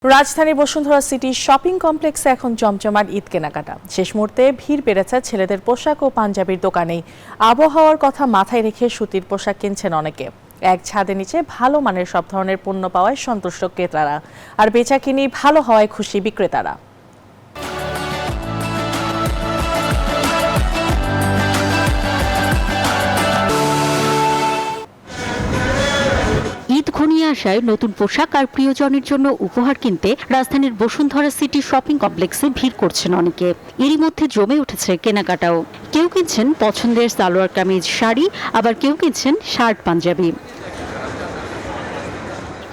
রাজধানী Bashundhara city shopping কমপ্লেক্সে এখন জমজমাট ঈদ কেনাকাটা। শেষ মুহূর্তে ভিড় বেড়েছে ছেলেদের পোশাক ও পাঞ্জাবির দোকানেই। আবহাওয়ার কথা মাথায় রেখে সুতির পোশাক কিনছেন অনেকে। এক ছাদের নিচে ভালো মানের সব ধরনের পণ্য পাওয়ায় সন্তুষ্ট ক্রেতারা, আর বেচাকিনি ভালো হওয়ায় খুশি বিক্রেতারা। ঈদ ঘনিয়ে আসায় নতুন পোশাক আর প্রিয়জনের জন্য উপহার কিনতে রাজধানীর বসুন্ধরা সিটি শপিং কমপ্লেক্সে ভিড় করছেন অনেকে। এরই মধ্যে জমে উঠেছে কেনাকাটাও। কেউ কিনছেন পছন্দের সালোয়ার কামিজ শাড়ি, আবার কেউ কিনছেন শার্ট পাঞ্জাবি।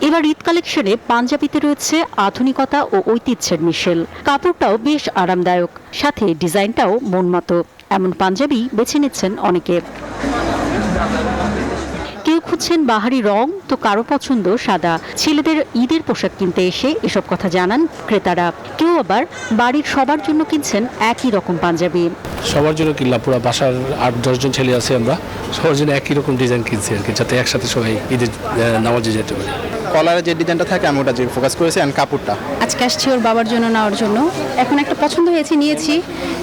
এবার ঈদ কালেকশনে পাঞ্জাবিতে রয়েছে আধুনিকতা ও ঐতিহ্যের মিশেল। কাপড়টাও বেশ আরামদায়ক, সাথে ডিজাইনটাও মন মতো। এমন পাঞ্জাবি বেছে নিচ্ছেন অনেকে। কেউ খুঁজছেন বাহারি রং, তো কারো পছন্দ সাদা। ছেলেদের ঈদের পোশাক কিনতে এসে এসব কথা জানান ক্রেতারা। কেউ আবার বাড়ির সবার জন্য কিনছেন একই রকম পাঞ্জাবি। সবার জন্য কিনলাম, পুরো বাসার 8-10 জন ছেলে আছে, আমরা সবার জন্য একই রকম ডিজাইন কিনছি আর কি, যাতে একসাথে সবাই ঈদের নামাজে যেতে পারি। কলারের যে ডিজাইনটা থাকে আমি ওটা যে ফোকাস করেছি, আর কাপড়টা আজকে আসছি ওর বাবার জন্য নেওয়ার জন্য। এখন একটা পছন্দ হয়েছে, নিয়েছি,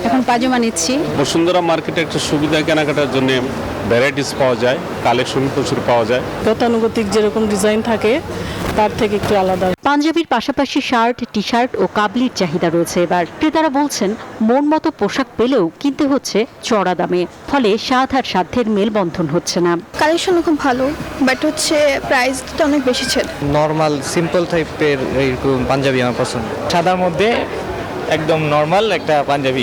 এখন পাজামা নিচ্ছি। বসুন্ধরা মার্কেটে একটা সুবিধা, কেনাকাটার জন্য ভ্যারাইটিস পাওয়া যায়, কালেকশন প্রচুর পাওয়া যায়। গতানুগতিক যেরকম ডিজাইন থাকে তার থেকে একটু আলাদা। পাঞ্জাবির পাশাপাশি শার্ট, টি শার্ট ও কাবলির চাহিদা রয়েছে এবার। ক্রেতারা বলছেন মন মতো পোশাক পেলেও কিনতে হচ্ছে চড়া দামে, ফলে স্বাদ আর সাধ্যের মেলবন্ধন হচ্ছে না। কালেকশন খুব ভালো, বাট হচ্ছে প্রাইসটা অনেক বেশি ছিল। নর্মাল সিম্পল টাইপের এইরকম পাঞ্জাবি আমার পছন্দ। সাদার মধ্যে একদম নর্মাল একটা পাঞ্জাবি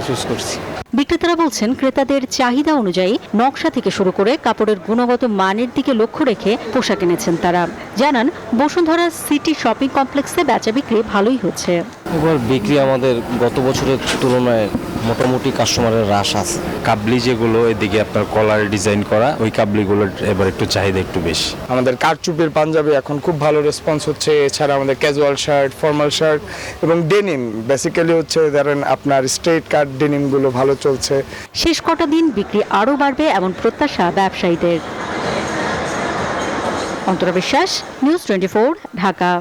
চুজ করছি। বিক্রেতারা বলছেন ক্রেতাদের চাহিদা অনুযায়ী নকশা থেকে শুরু করে কাপড়ের গুণগত মানের দিকে লক্ষ্য রেখে পোশাক এনেছেন তারা। জানান বসুন্ধরা সিটি শপিং কমপ্লেক্সে বেচা বিক্রি ভালোই হচ্ছে। এবার বিক্রি আমাদের গত বছরের তুলনায় মোটামুটি কাস্টমারের হ্রাস আছে। কাবলি যেগুলো এদিকে আপনার কলার ডিজাইন করা, ওই কাবলিগুলোর এবার একটু চাহিদা একটু বেশি। আমাদের কারচুপির পাঞ্জাবি এখন খুব ভালো রেসপন্স হচ্ছে। এছাড়া আমাদের ক্যাজুয়াল শার্ট, ফর্মাল শার্ট এবং ডেনিম, বেসিক্যালি হচ্ছে ধরেন আপনার স্ট্রেট কাট ডেনিমগুলো ভালো চলছে। শেষ কটা দিন বিক্রি আরও বাড়বে এমন প্রত্যাশা ব্যবসায়ীদের। অন্তরা বিশ্বাস, নিউজ 24, ঢাকা।